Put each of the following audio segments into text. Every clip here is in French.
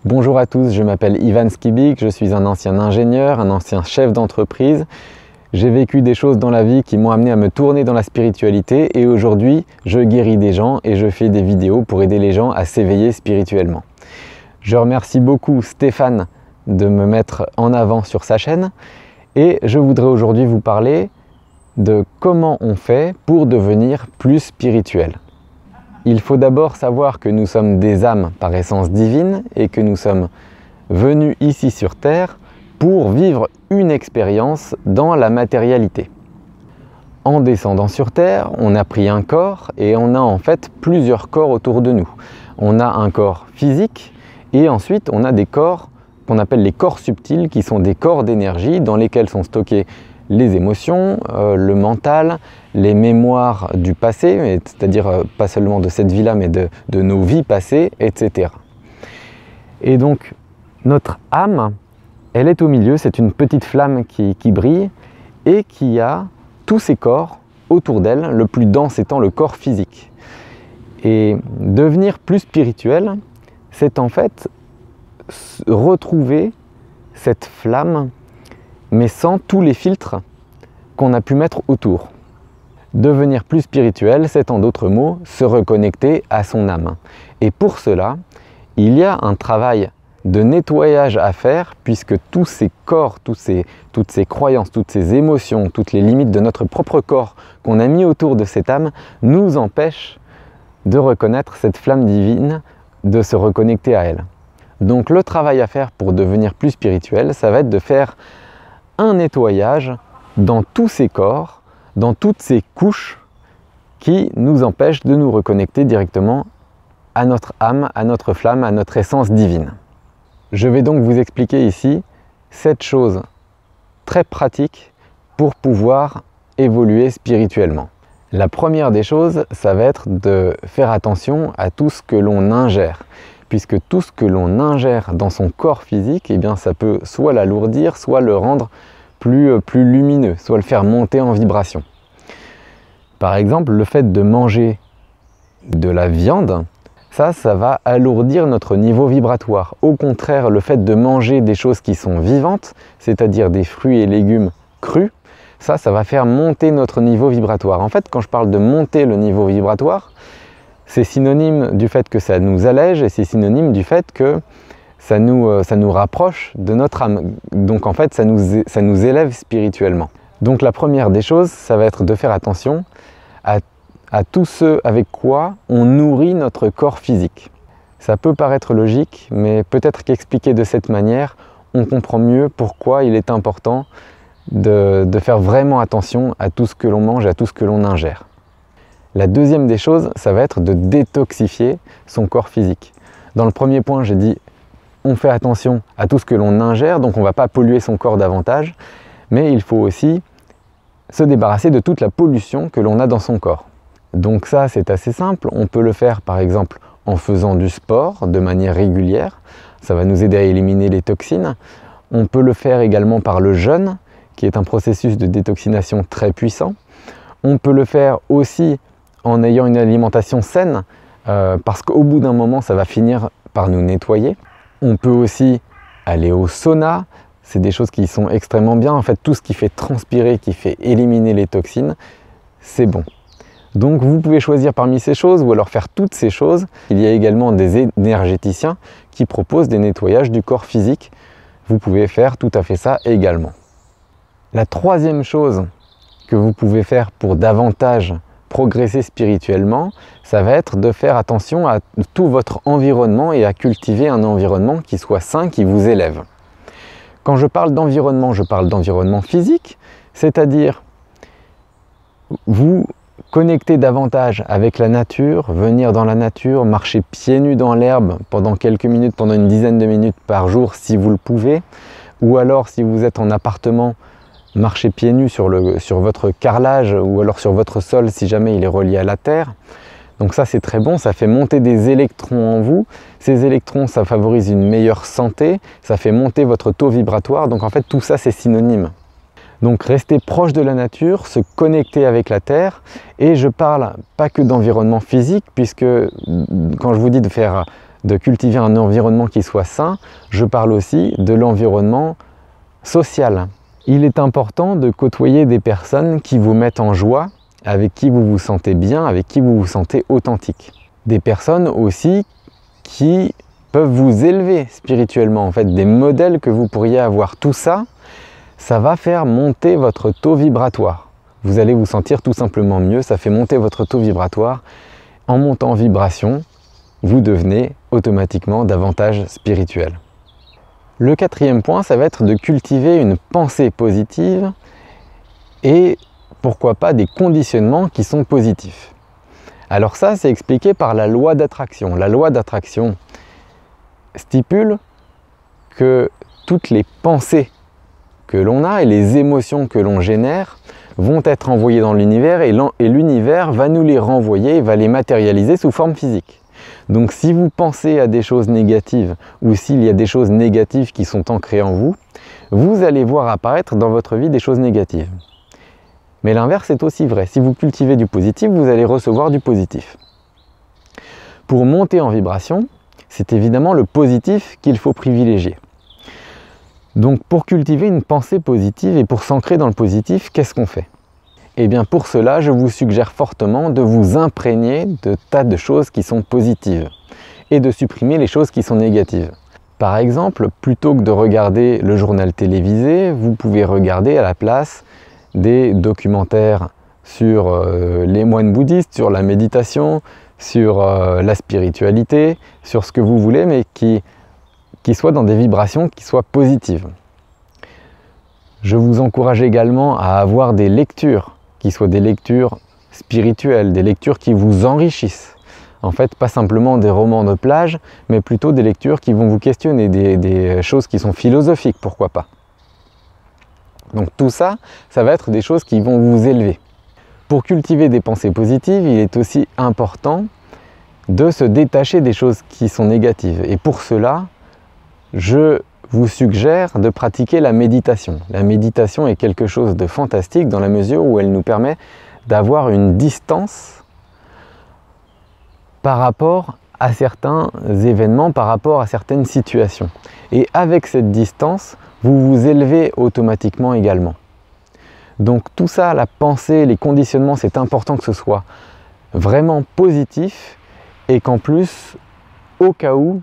Bonjour à tous, je m'appelle Ivan Skibik, je suis un ancien ingénieur, un ancien chef d'entreprise. J'ai vécu des choses dans la vie qui m'ont amené à me tourner dans la spiritualité et aujourd'hui, je guéris des gens et je fais des vidéos pour aider les gens à s'éveiller spirituellement. Je remercie beaucoup Stéphane de me mettre en avant sur sa chaîne et je voudrais aujourd'hui vous parler de comment on fait pour devenir plus spirituel. Il faut d'abord savoir que nous sommes des âmes par essence divine et que nous sommes venus ici sur Terre pour vivre une expérience dans la matérialité. En descendant sur Terre, on a pris un corps et on a en fait plusieurs corps autour de nous. On a un corps physique et ensuite on a des corps qu'on appelle les corps subtils qui sont des corps d'énergie dans lesquels sont stockés les émotions, le mental, les mémoires du passé, c'est-à-dire pas seulement de cette vie-là, mais de nos vies passées, etc. Et donc, notre âme, elle est au milieu, c'est une petite flamme qui brille et qui a tous ces corps autour d'elle, le plus dense étant le corps physique. Et devenir plus spirituel, c'est en fait retrouver cette flamme mais sans tous les filtres qu'on a pu mettre autour. Devenir plus spirituel, c'est en d'autres mots, se reconnecter à son âme. Et pour cela, il y a un travail de nettoyage à faire puisque tous ces corps, toutes ces croyances, toutes ces émotions, toutes les limites de notre propre corps qu'on a mis autour de cette âme nous empêchent de reconnaître cette flamme divine, de se reconnecter à elle. Donc le travail à faire pour devenir plus spirituel, ça va être de faire un nettoyage dans tous ces corps, dans toutes ces couches qui nous empêchent de nous reconnecter directement à notre âme, à notre flamme, à notre essence divine. Je vais donc vous expliquer ici 7 choses très pratiques pour pouvoir évoluer spirituellement. La première des choses, ça va être de faire attention à tout ce que l'on ingère. Puisque tout ce que l'on ingère dans son corps physique, eh bien, ça peut soit l'alourdir, soit le rendre plus lumineux, soit le faire monter en vibration. Par exemple, le fait de manger de la viande, ça va alourdir notre niveau vibratoire. Au contraire, le fait de manger des choses qui sont vivantes, c'est-à-dire des fruits et légumes crus, ça va faire monter notre niveau vibratoire. En fait, quand je parle de monter le niveau vibratoire, c'est synonyme du fait que ça nous allège et c'est synonyme du fait que ça nous rapproche de notre âme. Donc en fait, ça nous élève spirituellement. Donc la première des choses, ça va être de faire attention à tout ce avec quoi on nourrit notre corps physique. Ça peut paraître logique, mais peut-être qu'expliqué de cette manière, on comprend mieux pourquoi il est important de faire vraiment attention à tout ce que l'on mange, à tout ce que l'on ingère. La deuxième des choses, ça va être de détoxifier son corps physique. Dans le premier point, j'ai dit on fait attention à tout ce que l'on ingère, donc on ne va pas polluer son corps davantage, mais il faut aussi se débarrasser de toute la pollution que l'on a dans son corps. Donc ça, c'est assez simple. On peut le faire par exemple en faisant du sport de manière régulière. Ça va nous aider à éliminer les toxines. On peut le faire également par le jeûne, qui est un processus de détoxination très puissant. On peut le faire aussi en ayant une alimentation saine, parce qu'au bout d'un moment, ça va finir par nous nettoyer. On peut aussi aller au sauna, c'est des choses qui sont extrêmement bien. En fait, tout ce qui fait transpirer, qui fait éliminer les toxines, c'est bon. Donc vous pouvez choisir parmi ces choses ou alors faire toutes ces choses. Il y a également des énergéticiens qui proposent des nettoyages du corps physique. Vous pouvez faire tout à fait ça également. La troisième chose que vous pouvez faire pour davantage progresser spirituellement, ça va être de faire attention à tout votre environnement et à cultiver un environnement qui soit sain, qui vous élève. Quand je parle d'environnement physique, c'est-à-dire vous connecter davantage avec la nature, venir dans la nature, marcher pieds nus dans l'herbe pendant quelques minutes, pendant une dizaine de minutes par jour si vous le pouvez, ou alors si vous êtes en appartement, marcher pieds nus sur votre carrelage ou alors sur votre sol si jamais il est relié à la terre. Donc ça c'est très bon, ça fait monter des électrons en vous. Ces électrons, ça favorise une meilleure santé, ça fait monter votre taux vibratoire. Donc en fait tout ça c'est synonyme. Donc rester proche de la nature, se connecter avec la terre. Et je parle pas que d'environnement physique, puisque quand je vous dis de de cultiver un environnement qui soit sain, je parle aussi de l'environnement social. Il est important de côtoyer des personnes qui vous mettent en joie, avec qui vous vous sentez bien, avec qui vous vous sentez authentique. Des personnes aussi qui peuvent vous élever spirituellement, en fait, des modèles que vous pourriez avoir. Tout ça, ça va faire monter votre taux vibratoire. Vous allez vous sentir tout simplement mieux, ça fait monter votre taux vibratoire. En montant en vibration, vous devenez automatiquement davantage spirituel. Le quatrième point, ça va être de cultiver une pensée positive et pourquoi pas des conditionnements qui sont positifs. Alors ça, c'est expliqué par la loi d'attraction. La loi d'attraction stipule que toutes les pensées que l'on a et les émotions que l'on génère vont être envoyées dans l'univers et l'univers va nous les renvoyer, va les matérialiser sous forme physique. Donc si vous pensez à des choses négatives ou s'il y a des choses négatives qui sont ancrées en vous, vous allez voir apparaître dans votre vie des choses négatives. Mais l'inverse est aussi vrai. Si vous cultivez du positif, vous allez recevoir du positif. Pour monter en vibration, c'est évidemment le positif qu'il faut privilégier. Donc pour cultiver une pensée positive et pour s'ancrer dans le positif, qu'est-ce qu'on fait? Eh bien pour cela, je vous suggère fortement de vous imprégner de tas de choses qui sont positives et de supprimer les choses qui sont négatives. Par exemple, plutôt que de regarder le journal télévisé, vous pouvez regarder à la place des documentaires sur les moines bouddhistes, sur la méditation, sur la spiritualité, sur ce que vous voulez, mais qui soient dans des vibrations qui soient positives. Je vous encourage également à avoir des lectures qui soient des lectures spirituelles, des lectures qui vous enrichissent. En fait, pas simplement des romans de plage, mais plutôt des lectures qui vont vous questionner, des choses qui sont philosophiques, pourquoi pas. Donc tout ça, ça va être des choses qui vont vous élever. Pour cultiver des pensées positives, il est aussi important de se détacher des choses qui sont négatives. Et pour cela, je vous suggère de pratiquer la méditation. La méditation est quelque chose de fantastique dans la mesure où elle nous permet d'avoir une distance par rapport à certains événements, par rapport à certaines situations. Et avec cette distance, vous vous élevez automatiquement également. Donc tout ça, la pensée, les conditionnements, c'est important que ce soit vraiment positif et qu'en plus, au cas où,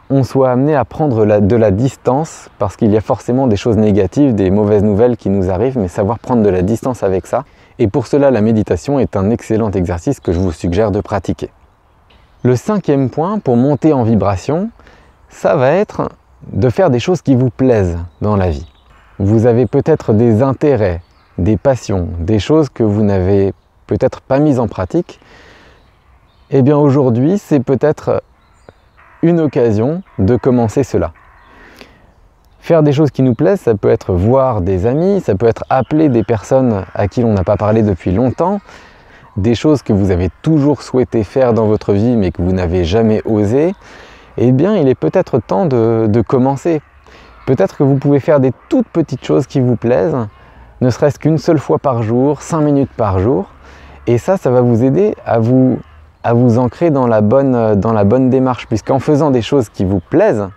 on soit amené à prendre de la distance parce qu'il y a forcément des choses négatives, des mauvaises nouvelles qui nous arrivent, mais savoir prendre de la distance avec ça. Et pour cela, la méditation est un excellent exercice que je vous suggère de pratiquer. Le cinquième point pour monter en vibration, ça va être de faire des choses qui vous plaisent dans la vie. Vous avez peut-être des intérêts, des passions, des choses que vous n'avez peut-être pas mises en pratique. Eh bien aujourd'hui, c'est peut-être une occasion de commencer cela. Faire des choses qui nous plaisent, ça peut être voir des amis, ça peut être appeler des personnes à qui l'on n'a pas parlé depuis longtemps, des choses que vous avez toujours souhaité faire dans votre vie mais que vous n'avez jamais osé. Eh bien, il est peut-être temps de commencer. Peut-être que vous pouvez faire des toutes petites choses qui vous plaisent, ne serait-ce qu'une seule fois par jour, 5 minutes par jour, et ça va vous aider à vous ancrer dans la bonne démarche, puisqu'en faisant des choses qui vous plaisent,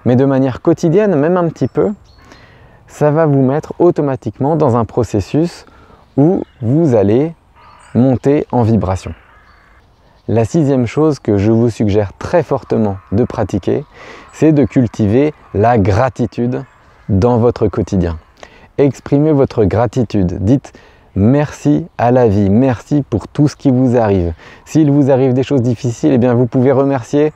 mais de manière quotidienne, même un petit peu, ça va vous mettre automatiquement dans un processus où vous allez monter en vibration. La sixième chose que je vous suggère très fortement de pratiquer, c'est de cultiver la gratitude dans votre quotidien. Exprimez votre gratitude, dites merci à la vie, merci pour tout ce qui vous arrive. S'il vous arrive des choses difficiles, eh bien vous pouvez remercier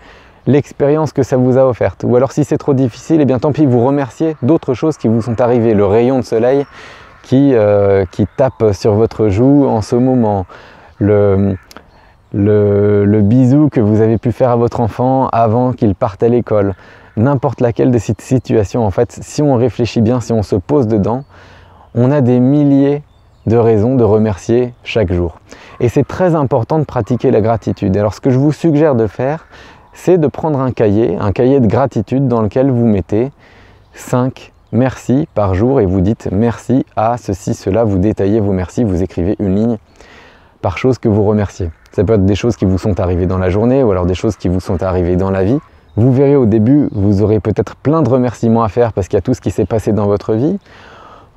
l'expérience que ça vous a offerte. Ou alors si c'est trop difficile, eh bien tant pis, vous remerciez d'autres choses qui vous sont arrivées. Le rayon de soleil qui tape sur votre joue en ce moment, le bisou que vous avez pu faire à votre enfant avant qu'il parte à l'école. N'importe laquelle de ces situations, en fait, si on réfléchit bien, si on se pose dedans, on a des milliers de raisons de remercier chaque jour. Et c'est très important de pratiquer la gratitude. Alors ce que je vous suggère de faire, c'est de prendre un cahier de gratitude dans lequel vous mettez 5 merci par jour et vous dites merci à ceci, cela, vous détaillez vos merci, vous écrivez une ligne par chose que vous remerciez. Ça peut être des choses qui vous sont arrivées dans la journée ou alors des choses qui vous sont arrivées dans la vie. Vous verrez au début, vous aurez peut-être plein de remerciements à faire parce qu'il y a tout ce qui s'est passé dans votre vie.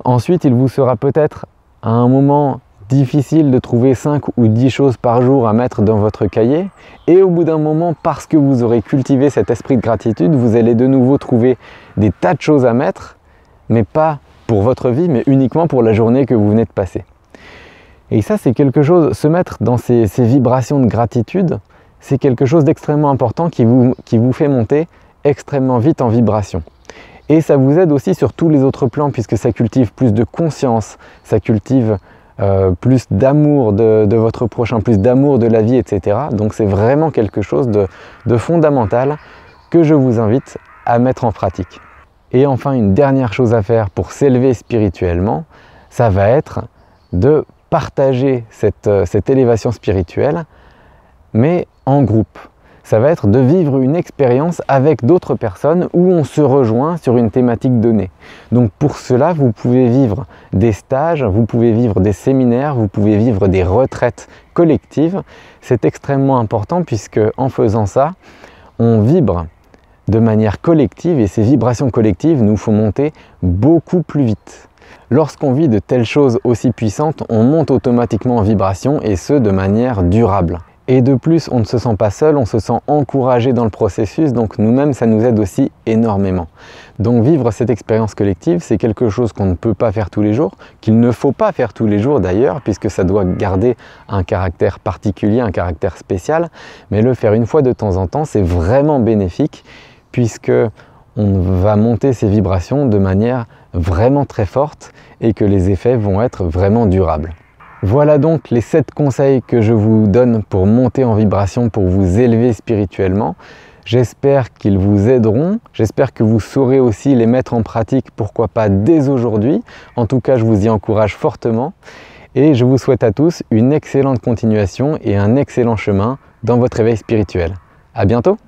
Ensuite, il vous sera peut-être à un moment difficile de trouver 5 ou 10 choses par jour à mettre dans votre cahier. Et au bout d'un moment, parce que vous aurez cultivé cet esprit de gratitude, vous allez de nouveau trouver des tas de choses à mettre, mais pas pour votre vie, mais uniquement pour la journée que vous venez de passer. Et ça, c'est quelque chose, se mettre dans ces vibrations de gratitude, c'est quelque chose d'extrêmement important qui vous fait monter extrêmement vite en vibration. Et ça vous aide aussi sur tous les autres plans, puisque ça cultive plus de conscience, ça cultive plus d'amour de votre prochain, plus d'amour de la vie, etc. Donc c'est vraiment quelque chose de fondamental que je vous invite à mettre en pratique. Et enfin, une dernière chose à faire pour s'élever spirituellement, ça va être de partager cette élévation spirituelle, mais en groupe. Ça va être de vivre une expérience avec d'autres personnes où on se rejoint sur une thématique donnée. Donc pour cela, vous pouvez vivre des stages, vous pouvez vivre des séminaires, vous pouvez vivre des retraites collectives. C'est extrêmement important puisque en faisant ça, on vibre de manière collective et ces vibrations collectives nous font monter beaucoup plus vite. Lorsqu'on vit de telles choses aussi puissantes, on monte automatiquement en vibration et ce de manière durable. Et de plus, on ne se sent pas seul, on se sent encouragé dans le processus, donc nous-mêmes, ça nous aide aussi énormément. Donc vivre cette expérience collective, c'est quelque chose qu'on ne peut pas faire tous les jours, qu'il ne faut pas faire tous les jours d'ailleurs, puisque ça doit garder un caractère particulier, un caractère spécial, mais le faire une fois de temps en temps, c'est vraiment bénéfique, puisque on va monter ces vibrations de manière vraiment très forte et que les effets vont être vraiment durables. Voilà donc les 7 conseils que je vous donne pour monter en vibration, pour vous élever spirituellement. J'espère qu'ils vous aideront, j'espère que vous saurez aussi les mettre en pratique, pourquoi pas dès aujourd'hui. En tout cas, je vous y encourage fortement et je vous souhaite à tous une excellente continuation et un excellent chemin dans votre éveil spirituel. À bientôt!